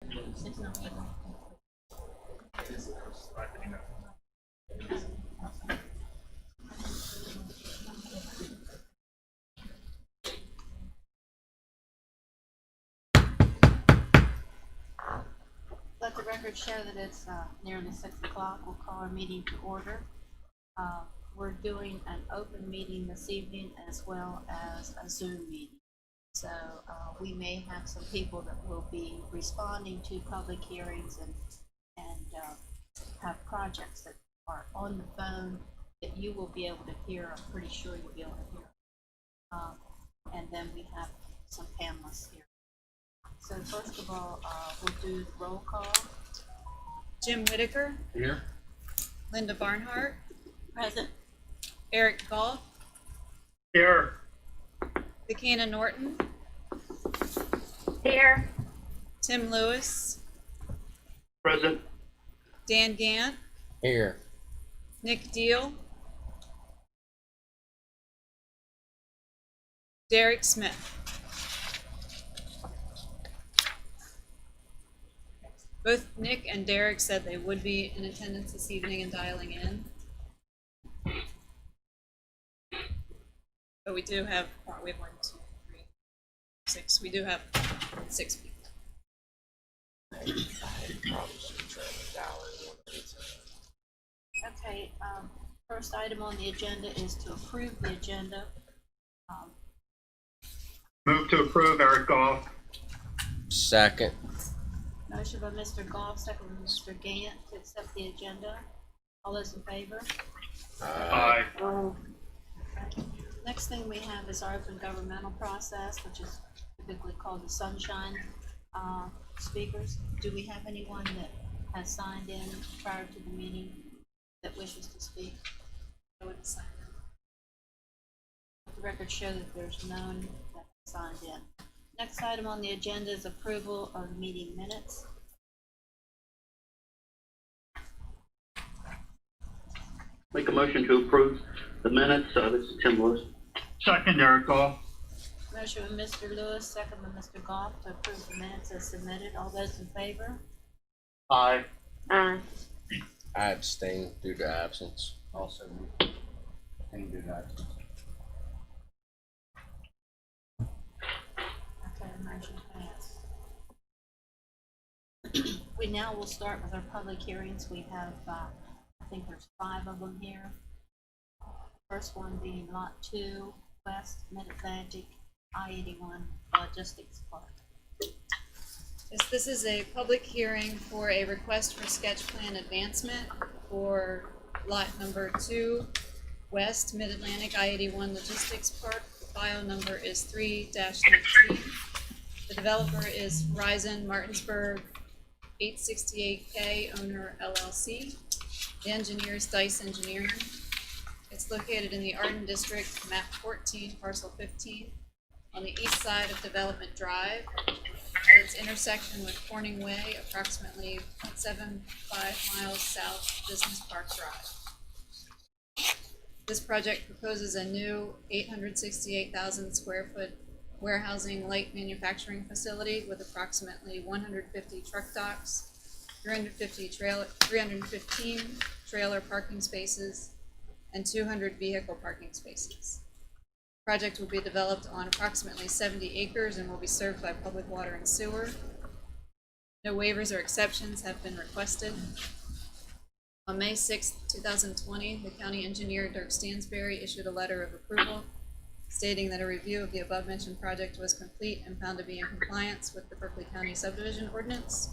It's not good. Let the record show that it's nearly 6 o'clock. We'll call our meeting to order. We're doing an open meeting this evening as well as a Zoom meeting. So we may have some people that will be responding to public hearings and have projects that are on the phone that you will be able to hear. I'm pretty sure you'll be able to hear. And then we have some panelists here. So first of all, we'll do the roll call. Jim Whitaker. Here. Linda Barnhart. Present. Eric Goff. Here. Bekina Norton. Here. Tim Lewis. Present. Dan Gant. Here. Nick Deal. Derek Smith. Both Nick and Derek said they would be in attendance this evening and dialing in. But we do have, we have 1, 2, 3, 6. We do have 6 people. Okay, first item on the agenda is to approve the agenda. Move to approve, Eric Goff. Second. Motion by Mr. Goff, second by Mr. Gant to accept the agenda. All those in favor? Aye. Okay. Next thing we have is our open governmental process, which is typically called the sunshine speakers. Do we have anyone that has signed in prior to the meeting that wishes to speak? I would sign in. Let the record show that there's none that signed in. Next item on the agenda is approval of the meeting minutes. Make a motion to approve the minutes. This is Tim Lewis. Second, Eric Goff. Motion by Mr. Lewis, second by Mr. Goff to approve the minutes as submitted. All those in favor? Aye. Aye. I abstain due to absence. Also, and do that. Okay, motion passed. We now will start with our public hearings. We have, I think there's 5 of them here. First one being Lot 2, West Mid-Atlantic, I-81 Logistics Park. Yes, this is a public hearing for a request for sketch plan advancement for lot number 2, West Mid-Atlantic I-81 Logistics Park. The file number is 3-19. The developer is Horizon Martinsburg 868K, owner LLC. The engineer is Dice Engineering. It's located in the Arden District, map 14, parcel 15, on the east side of Development Drive, at its intersection with Corning Way, approximately 0.75 miles south of Business Park Drive. This project proposes a new 868,000 square foot warehousing light manufacturing facility with approximately 150 truck docks, 315 trailer parking spaces, and 200 vehicle parking spaces. The project will be developed on approximately 70 acres and will be served by public water and sewer. No waivers or exceptions have been requested. On May 6, 2020, the county engineer, Dirk Stansberry, issued a letter of approval stating that a review of the above-mentioned project was complete and found to be in compliance with the Berkeley County subdivision ordinance.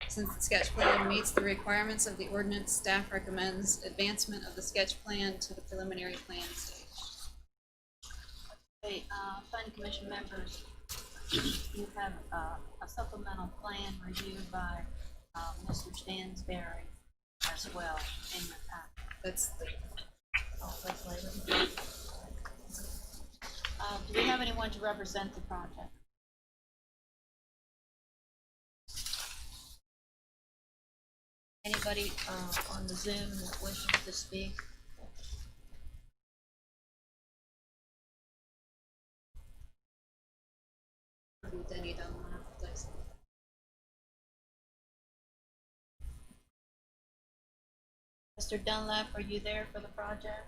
Since the sketch plan meets the requirements of the ordinance, staff recommends advancement of the sketch plan to the preliminary plan stage. Okay, planning commission members, you have a supplemental plan reviewed by Mr. Stansberry as well in your packet. That's That's later. Do we have anyone to represent the project? Anybody on the Zoom that wishes to speak? Denny Dunlap, Dice. Mr. Dunlap, are you there for the project?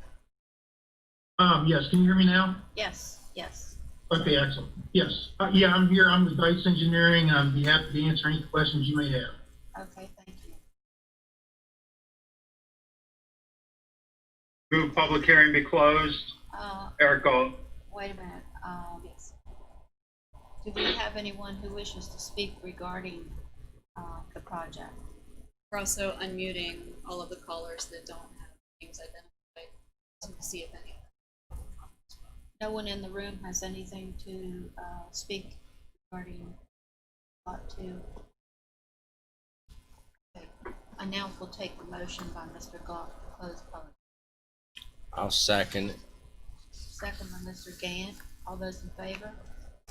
Yes, can you hear me now? Yes, yes. Okay, excellent. Yes, yeah, I'm here. I'm with Dice Engineering. I'd be happy to answer any questions you may have. Okay, thank you. Move public hearing be closed. Eric Goff. Wait a minute, yes. Do we have anyone who wishes to speak regarding, the project? We're also unmuting all of the callers that don't have names identified to see if any. No one in the room has anything to, speak regarding lot two? Okay, I now will take the motion by Mr. Goff to close public. I'll second it. Second by Mr. Gant. All those in favor?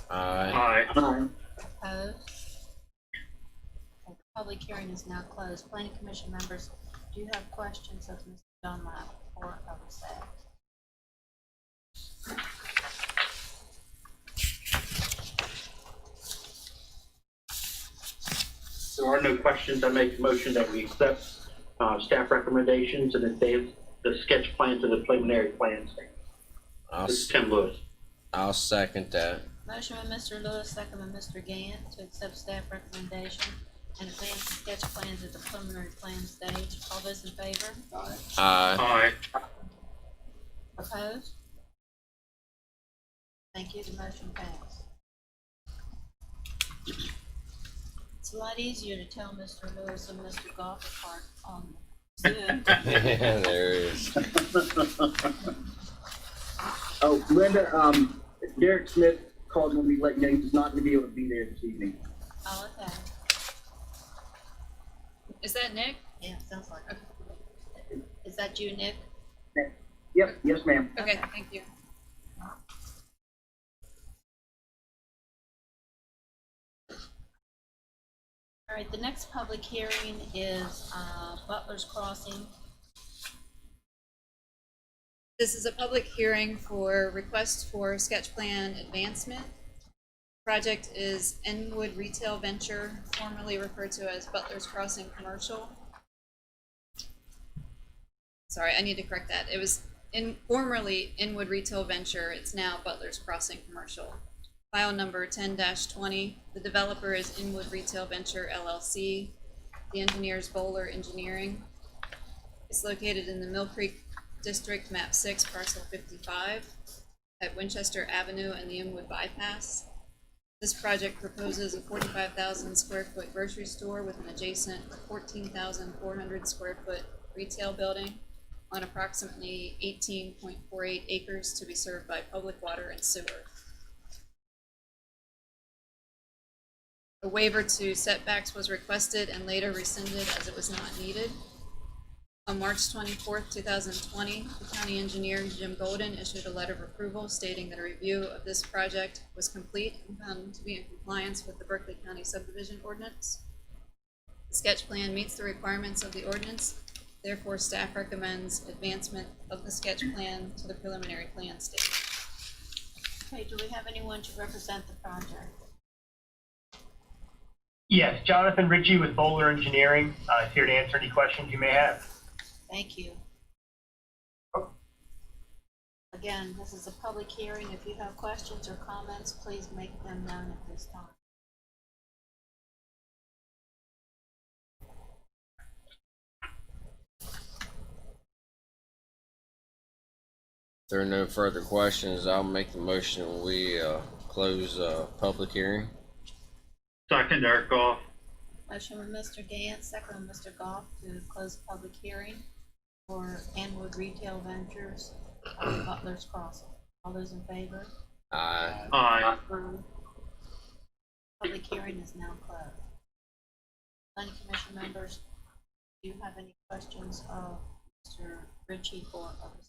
Aye. Aye. Opposed? Okay, the public hearing is now closed. Planning Commission members, do you have questions of Mr. Dunlap or of the staff? There are no questions. I make a motion that we accept staff recommendations and advance the sketch plan to the preliminary plan stage. I'll, This is Tim Lewis. I'll second that. Motion by Mr. Lewis, second by Mr. Gant to accept staff recommendation and advance the sketch plan to the preliminary plan stage. All those in favor? Aye. Aye. Opposed? Thank you, the motion passed. It's a lot easier to tell Mr. Lewis and Mr. Goff apart on Zoom. Yeah, there it is. Oh, Linda, Derek Smith called me to let you know he was not going to be able to be there this evening. Oh, okay. Is that Nick? Yeah, sounds like it. Is that you, Nick? Yep, yes, ma'am. Okay, Okay. thank you. All right, the next public hearing is, Butler's Crossing. This is a public hearing for request for sketch plan advancement. Project is Enwood Retail Venture, formerly referred to as Butler's Crossing Commercial. Sorry, I need to correct that. It was formerly Inwood Retail Venture. It's now Butler's Crossing Commercial. File number 10-20. The developer is Inwood Retail Venture LLC. The engineer is Bowler Engineering. It's located in the Mill Creek District, map 6, parcel 55, at Winchester Avenue and the Inwood Bypass. This project proposes a 45,000 square foot grocery store with an adjacent 14,400 square foot retail building on approximately 18.48 acres to be served by public water and sewer. A waiver to setbacks was requested and later rescinded as it was not needed. On March 24th, 2020, the county engineer, Jim Golden, issued a letter of approval stating that a review of this project was complete and found to be in compliance with the Berkeley County subdivision ordinance. The sketch plan meets the requirements of the ordinance. Therefore, staff recommends advancement of the sketch plan to the preliminary plan stage. Okay, do we have anyone to represent the project? Yes, Jonathan Ritchie with Bowler Engineering is here to answer any questions you may have. Thank you. Again, this is a public hearing. If you have questions or comments, please make them known at this time. If there are no further questions, I'll make the motion we close public hearing. Second, Eric Goff. Motion with Mr. Gant, second with Mr. Goff to close the public hearing for Enwood Retail Ventures, Butler's Crossing. All those in favor? Aye. Aye. Public hearing is now closed. Planning Commission members, do you have any questions of Mr. Ritchie or of the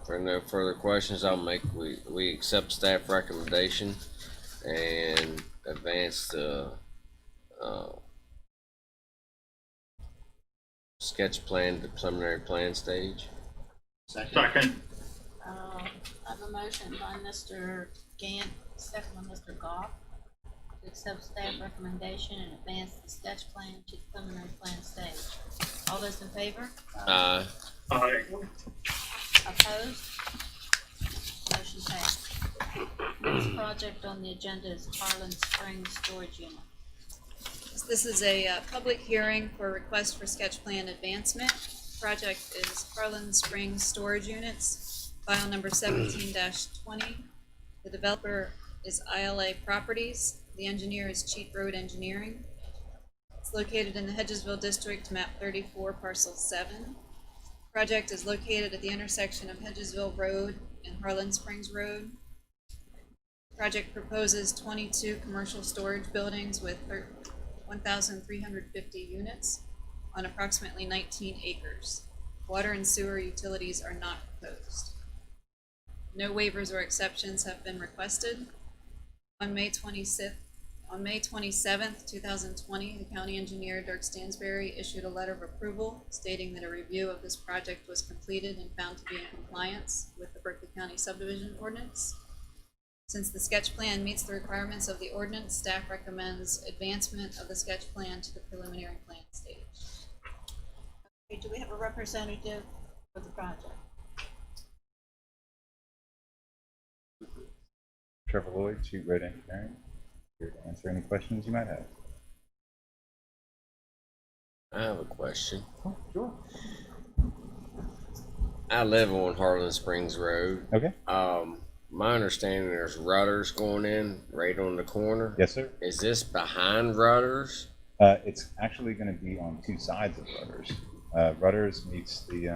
If there are no further questions, I'll make we accept staff recommendation and advance the sketch plan to preliminary plan stage. Second. I have a motion by Mr. Gant, second by Mr. Goff, to accept staff recommendation and advance the sketch plan to the preliminary plan stage. All those in favor? Aye. Opposed? Motion passed. Next project on the agenda is Harlan Springs Storage Unit. This is a public hearing for request for sketch plan advancement. Project is Harlan Springs Storage Units, file number 17-20. The developer is ILA Properties. The engineer is Cheat Road Engineering. It's located in the Hedgesville District, map 34, parcel 7. Project is located at the intersection of Hedgesville Road and Harlan Springs Road. Project proposes 22 commercial storage buildings with 1,350 units on approximately 19 acres. Water and sewer utilities are not proposed. No waivers or exceptions have been requested. On May 27th, 2020, the county engineer, Dirk Stansberry, issued a letter of approval stating that a review of this project was completed and found to be in compliance with the Berkeley County subdivision ordinance. Since the sketch plan meets the requirements of the ordinance, staff recommends advancement of the sketch plan to the preliminary plan stage. Okay, do we have a representative for the project? Trevor Lloyd, Cheat Road Engineering, here to answer any questions you might have. I have a question. Oh, sure. I live on Harlan Springs Road. Okay. My understanding there's Rudders going in right on the corner. Yes, sir. Is this behind Rudders? It's actually going to be on two sides of Rudders. Rudders meets the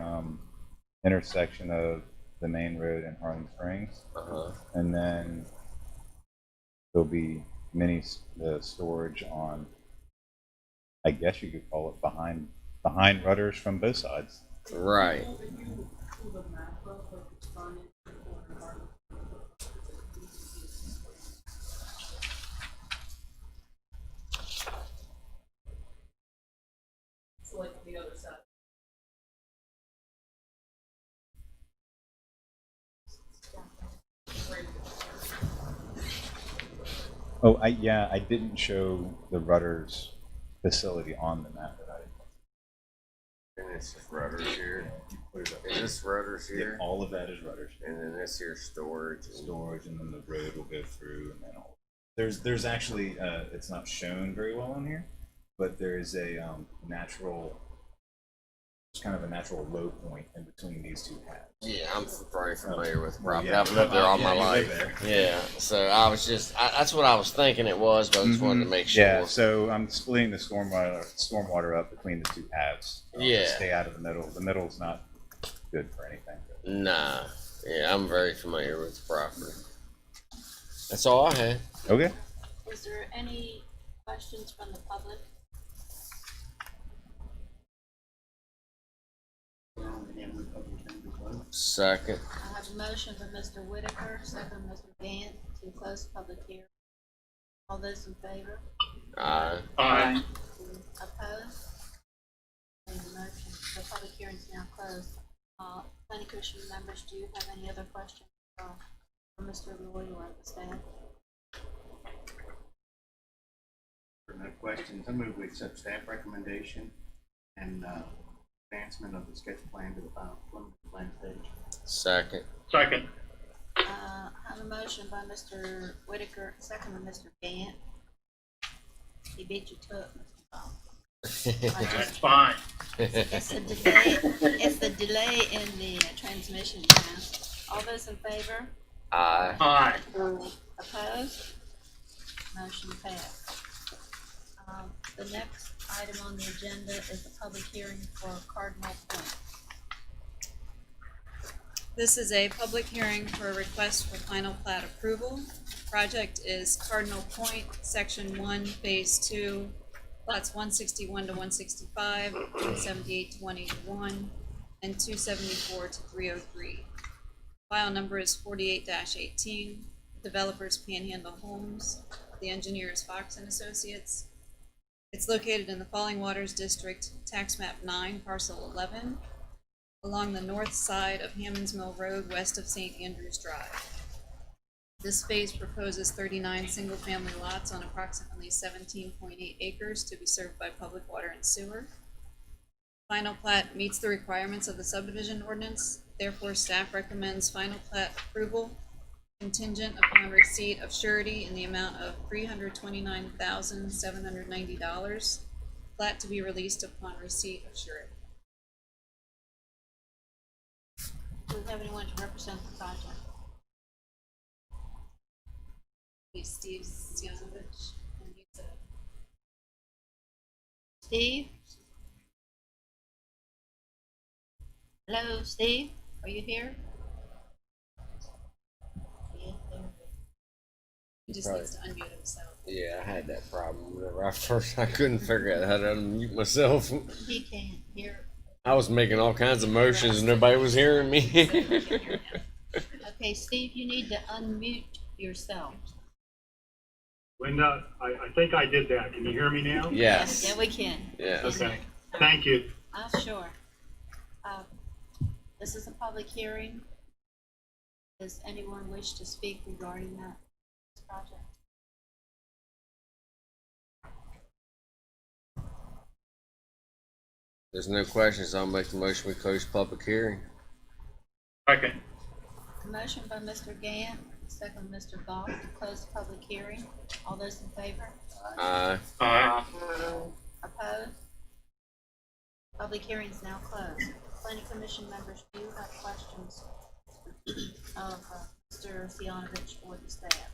intersection of the main road and Harlan Springs, and then there'll be the storage on, I guess you could call it behind Rudders from both sides. Right. Like the other side. Oh, I didn't show the Rudders facility on the map that I. And it's just Rudders here. Is this Rudders here? Yeah, all of that is Rudders. And then this here storage. And then the road will go through, and then there's actually it's not shown very well on here, but there is a natural, it's kind of a natural low point in between these two paths. Yeah, I'm very familiar with the property. Yeah. I've lived there all my you life. live there. Yeah, so I was that's what I was thinking it was, but I just wanted to make sure. Yeah, so I'm splitting the stormwater up between the two paths. Yeah. To stay out of the middle. The middle's not good for anything. Nah, yeah, I'm very familiar with the property. That's all I had. Okay. Is there any questions from the public? Second. I have a motion by Mr. Whitaker, second by Mr. Gant, to close the public hearing. All those in favor? Aye. Aye. Opposed? Any motion, the public hearing is now closed. Planning Commission members, do you have any other questions for Mr. Lloyd or the staff? No questions. I move we accept staff recommendation and advancement of the sketch plan to the final preliminary plan stage. Second. Second. I have a motion by Mr. Whitaker, second by Mr. Gant. He beat you to it, Mr. Ball. That's fine. It's the delay in the transmission time. All those in favor? Aye. Aye. Opposed? Motion passed. The next item on the agenda is the public hearing for Cardinal Point. This is a public hearing for a request for final plat approval. Project is Cardinal Point, Section 1, Phase 2, lots 161 to 165, 278 to 181, and 274 to 303. File number is 48-18. Developers Panhandle Homes. The engineer is Fox and Associates. It's located in the Falling Waters District, tax map 9, parcel 11. along the north side of Hammond's Mill Road west of St. Andrews Drive. This phase proposes 39 single-family lots on approximately 17.8 acres to be served by public water and sewer. Final plat meets the requirements of the subdivision ordinance, therefore staff recommends final plat approval contingent upon receipt of surety in the amount of $329,790, plat to be released upon receipt of surety. Do we have anyone to represent the project? Steve Sionovich, and he's a Steve? Hello, Steve? Are you here? Yeah, there we He just needs to unmute himself. Yeah, I had that problem whenever I first, I couldn't figure out how to unmute myself. go. He can't hear. I was making all kinds of motions and nobody was hearing me. Okay, Steve, you need to unmute yourself. Linda, I think I did that. Can you hear me now? Yes. Yeah, we can. Yes. Okay, thank you. Sure. This is a public hearing. Does anyone wish to speak regarding that project? There's no questions. I'll make the motion. We close public hearing. Second. A motion by Mr. Gant, second by Mr. Goff to close the public hearing. All those in favor? Aye. Aye. Opposed? Public hearing is now closed. Planning Commission members, do you have questions of Mr. Sionovich or the staff?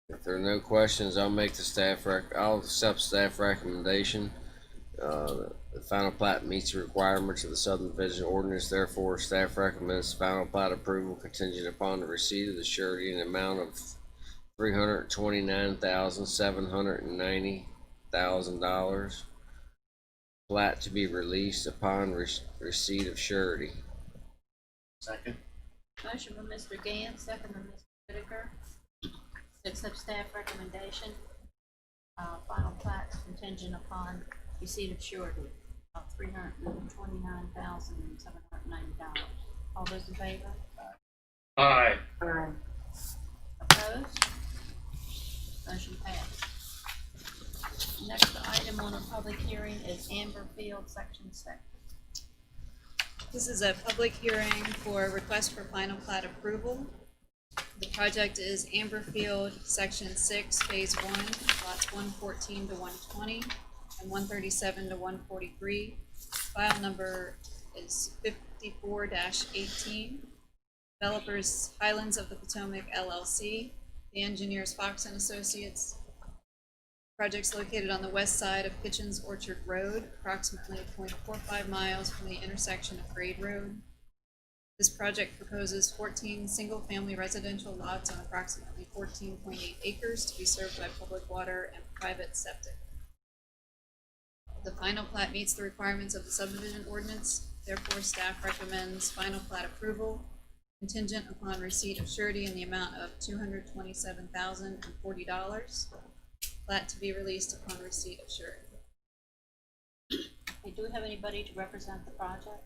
If there are no questions, I'll make the I'll accept staff recommendation. The final plat meets the requirements of the subdivision ordinance, therefore staff recommends final plat approval contingent upon the receipt of the surety in the amount of $329,790,000. Plat to be released upon receipt of surety. Second. Motion by Mr. Gant, second by Mr. Whitaker. To accept staff recommendation, final plat contingent upon receipt of surety of $329,790. All those in favor? Aye. Opposed? Motion passed. Next item on a public hearing is Amber Field, Section 6. This is a public hearing for request for final plat approval. The project is Amberfield, Section 6, Phase 1, lots 114 to 120 and 137 to 143. File number is 54-18. Developers Highlands of the Potomac LLC. The engineers Fox and Associates. Project's located on the west side of Kitchens Orchard Road, approximately 0.45 miles from the intersection of Grade Road. This project proposes 14 single-family residential lots on approximately 14.8 acres to be served by public water and private septic. The final plat meets the requirements of the subdivision ordinance, therefore staff recommends final plat approval contingent upon receipt of surety in the amount of $227,040. Plat to be released upon receipt of surety. Okay, do we have anybody to represent the project?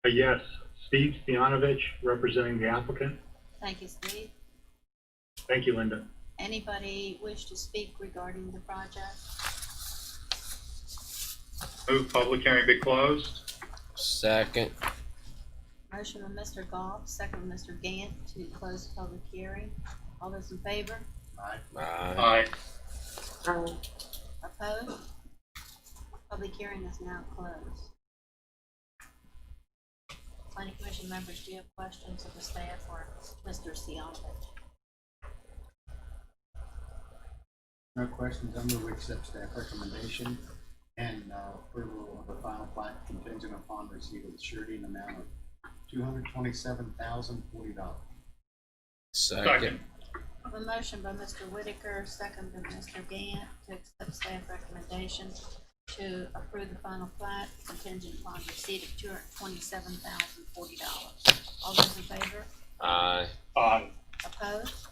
Yes, Steve Sionovich, representing the applicant. Thank you, Steve. Thank you, Linda. Anybody wish to speak regarding the project? Move public hearing be closed. Second. Motion by Mr. Goff, second by Mr. Gant to close the public hearing. All those in favor? Aye. Aye. Opposed? Public hearing is now closed. Planning Commission members, do you have questions of the staff or Mr. Sionovich? No questions. I move we accept staff recommendation and approval of the final plat contingent upon receipt of the surety in the amount of $227,040. Second. A motion by Mr. Whitaker, second by Mr. Gant to accept staff recommendation to approve the final plat contingent upon receipt of $227,040. All those in favor? Aye. Aye. Opposed?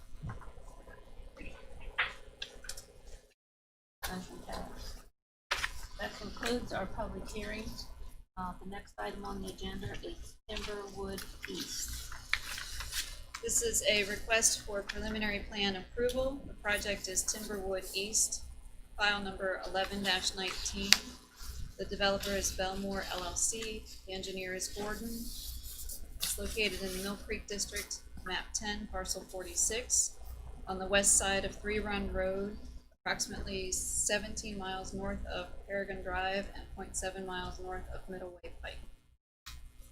Motion carries. That concludes our public hearings. The next item on the agenda is Timberwood East. This is a request for preliminary plan approval. The project is Timberwood East, file number 11-19. The developer is Belmore LLC. The engineer is Gordon. It's located in the Mill Creek District, map 10, parcel 46, on the west side of Three Run Road, approximately 17 miles north of Paragon Drive and 0.7 miles north of Middleway Pike.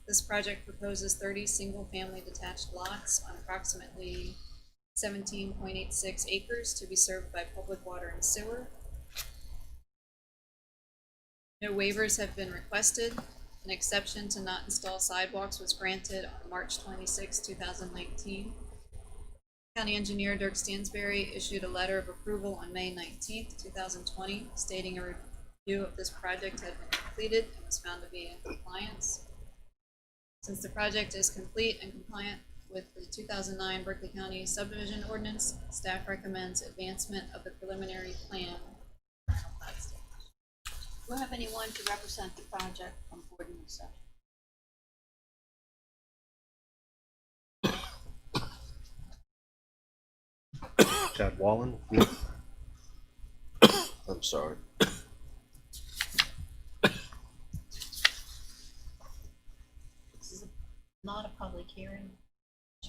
This project proposes 30 single-family detached lots on approximately 17.86 acres to be served by public water and sewer. No waivers have been requested. An exception to not install sidewalks was granted on March 26, 2019. County Engineer Dirk Stansberry issued a letter of approval on May 19, 2020, stating a review of this project had been completed and was found to be in compliance. Since the project is complete and compliant with the 2009 Berkeley County subdivision ordinance, staff recommends advancement of the preliminary plan. Do we have anyone to represent the project from Gordon and Sutton? Chad Wallen. I'm sorry. This is not a public hearing.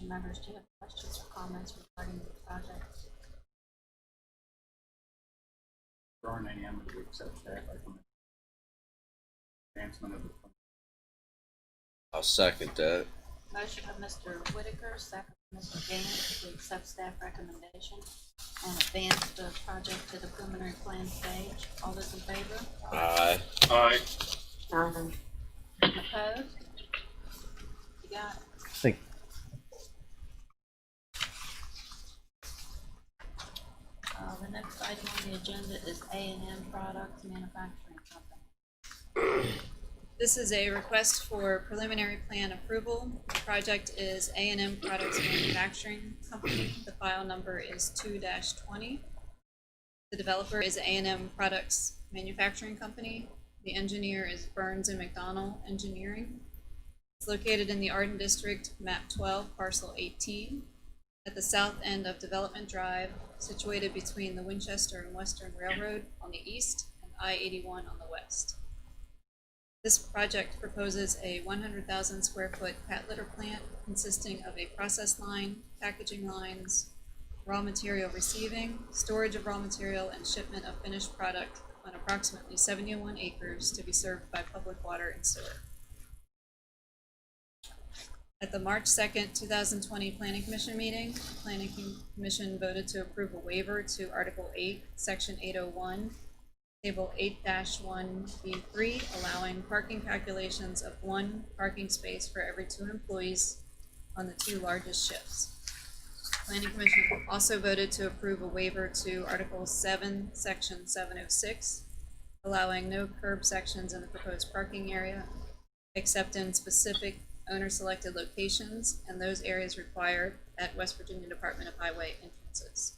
Members, do you have questions or comments regarding the project? There aren't any, I'm going to accept staff recommendation. Advancement of the plan. I'll second that. Motion by Mr. Whitaker, second by Mr. Gaines to accept staff recommendation and advance the project to the preliminary plan stage. All those in favor? Aye. Aye. Opposed? You got it. Think The next item on the agenda is A&M Products Manufacturing Company. This is a request for preliminary plan approval. The project is A&M Products Manufacturing Company. The file number is 2-20. The developer is A&M Products Manufacturing Company. The engineer is Burns and McDonnell Engineering. It's located in the Arden District, map 12, parcel 18, at the south end of Development Drive, situated between the Winchester and Western Railroad on the east and I-81 on the west. This project proposes a 100,000 square foot cat litter plant consisting of a process line, packaging lines, raw material receiving, storage of raw material, and shipment of finished product on approximately 71 acres to be served by public water and sewer. At the March 2nd, 2020 Planning Commission meeting, the Planning Commission voted to approve a waiver to Article 8, Section 801, Table 8-1B3, allowing parking calculations of 1 parking space for every 2 employees on the 2 largest shifts. Planning Commission also voted to approve a waiver to Article 7, Section 706, allowing no curb sections in the proposed parking area, except in specific owner-selected locations and those areas required at West Virginia Department of Highway entrances.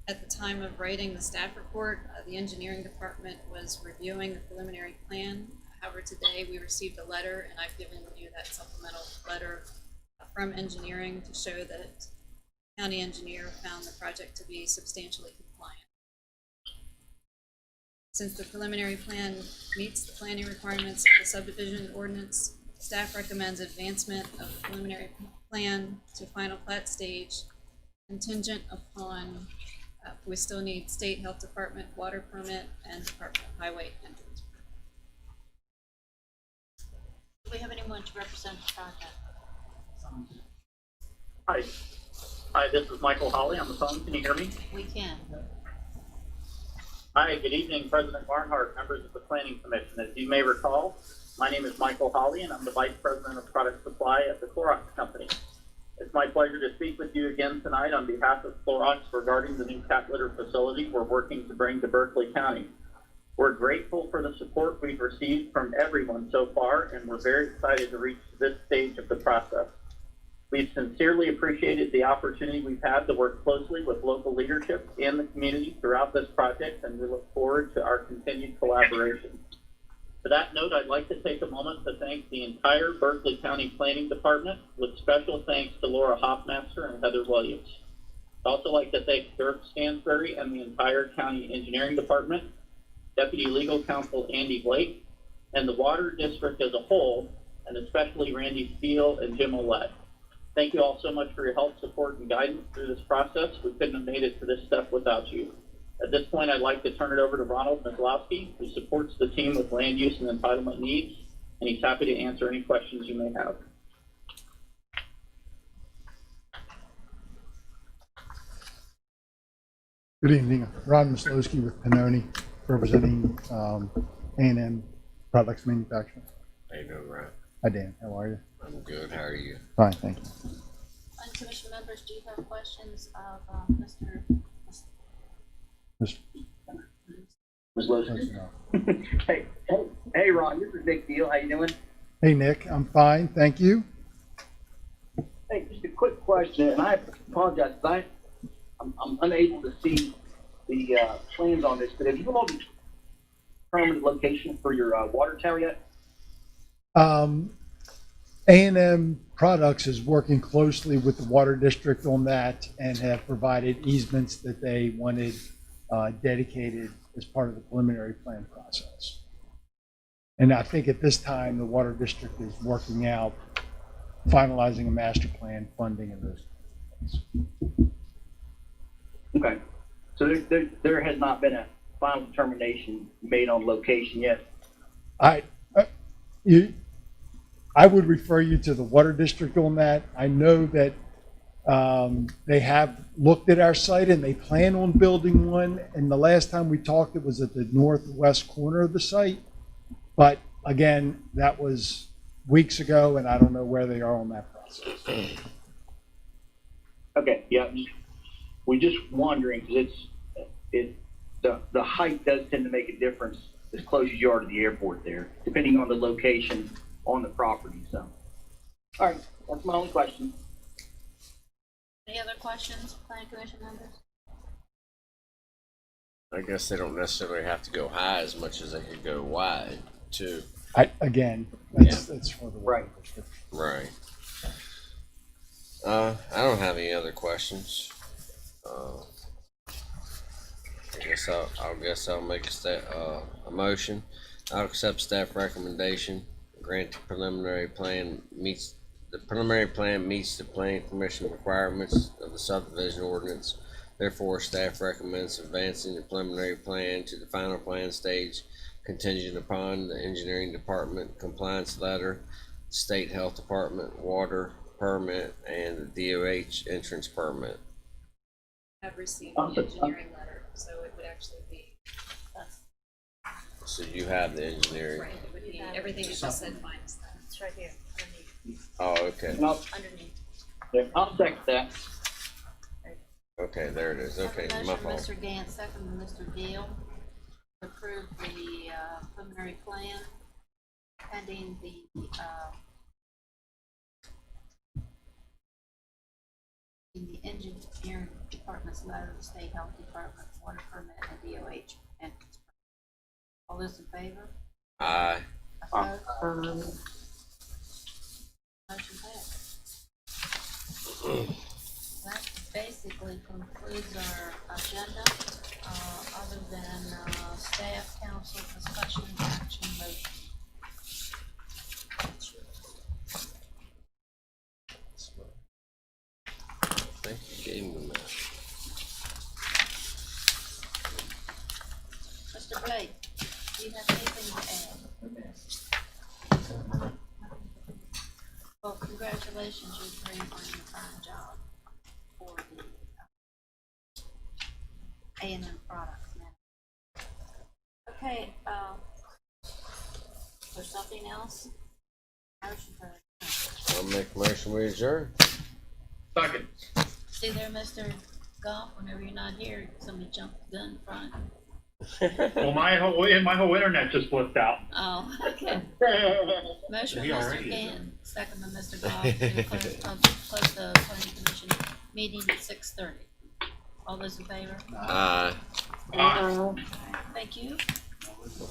At the time of writing the staff report, the engineering department was reviewing the preliminary plan. However, today we received a letter, and I've given you that supplemental letter from engineering to show that the county engineer found the project to be substantially compliant. Since the preliminary plan meets the planning requirements of the subdivision ordinance, staff recommends advancement of the preliminary plan to final plat stage contingent upon we still need state health department water permit and Department of Highway entrance. Do we have anyone to represent the project? Hi. Hi, this is Michael Holly on the phone. Can you hear me? We can. Hi, good evening, President Barnhart, members of the Planning Commission. As you may recall, my name is Michael Holly, and I'm the Vice President of Product Supply at the Clorox Company. It's my pleasure to speak with you again tonight on behalf of Clorox regarding the new cat litter facility we're working to bring to Berkeley County. We're grateful for the support we've received from everyone so far, and we're very excited to reach this stage of the process. We've sincerely appreciated the opportunity we've had to work closely with local leadership and the community throughout this project, and we look forward to our continued collaboration. To that note, I'd like to take a moment to thank the entire Berkeley County Planning Department, with special thanks to Laura Hoffmaster and Heather Williams. I'd also like to thank Dirk Stansbury and the entire County Engineering Department, Deputy Legal Counsel Andy Blake, and the Water District as a whole, and especially Randy Steele and Jim Ouellette. Thank you all so much for your help, support, and guidance through this process. We couldn't have made it to this step without you. At this point, I'd like to turn it over to Ronald Mislowski, who supports the team with land use and entitlement needs, and he's happy to answer any questions you may have. Good evening. Ron Mislowski with Pannoni, representing A&M Products Manufacturing. How you doing, Ryan? Hi, Dan. How are you? I'm good. How are you? Fine, thank you. And commission members, do you have questions of Mr. Mr. Ms. Lewis. Hey, Ron, this is Nick Deal. How you doing? Hey, Nick. I'm fine, thank you. Hey, just a quick question, and I apologize, I'm unable to see the plans on this, but have you all determined the location for your water tower yet? A&M Products is working closely with the Water District on that and have provided easements that they wanted dedicated as part of the preliminary plan process. And I think at this time, the Water District is working out, finalizing a master plan, funding, and those things. Okay, so there has not been a final determination made on location yet? I would refer you to the Water District on that. I know that they have looked at our site and they plan on building one. And the last time we talked, it was at the northwest corner of the site. But again, that was weeks ago, and I don't know where they are on that process. Okay, yeah, we're just wondering, because the height does tend to make a difference as close as you are to the airport there, depending on the location on the property, so. All right, that's my only question. Any other questions, planning commission members? I guess they don't necessarily have to go high as much as they could go wide, too. That's for the Water District. Right. I don't have any other questions. I guess I'll make a motion. I'll accept staff recommendation. Grant the preliminary plan meets the planning commission requirements of the subdivision ordinance. Therefore, staff recommends advancing the preliminary plan to the final plan stage, contingent upon the engineering department compliance letter, state health department water permit, and the DOH entrance permit. Have received the engineering letter, so it would actually be, So you have the engineering. right, it would be, everything you just said minus that. It's right here, underneath. Oh, okay. And I'll second that. Okay, there it is. Okay, Motion my from fault. Mr. Gant, second from Mr. Deal, to approve the preliminary plan pending the in the engineering department's letter, the state health department, water permit, and DOH entrance permit. All those in favor? Aye. Opposed? Motion passed. That basically concludes our agenda, other than staff, council discussion, action, motion. I think you gave me that. Mr. Blake, do you have anything to add? Well, congratulations, you're doing on your fine job for the A&M products, man. Okay, there's something else? Motion for I'll make a motion we adjourn. Second. See there, Mr. Goff, whenever you're not here, somebody jumped the gun in front. Well, my whole internet just blipped out. Oh, okay. Motion He by Mr. already Gant, second by Mr. Goff, to close the planning commission meeting at 6:30. All those in favor? Aye. Aye. Thank you.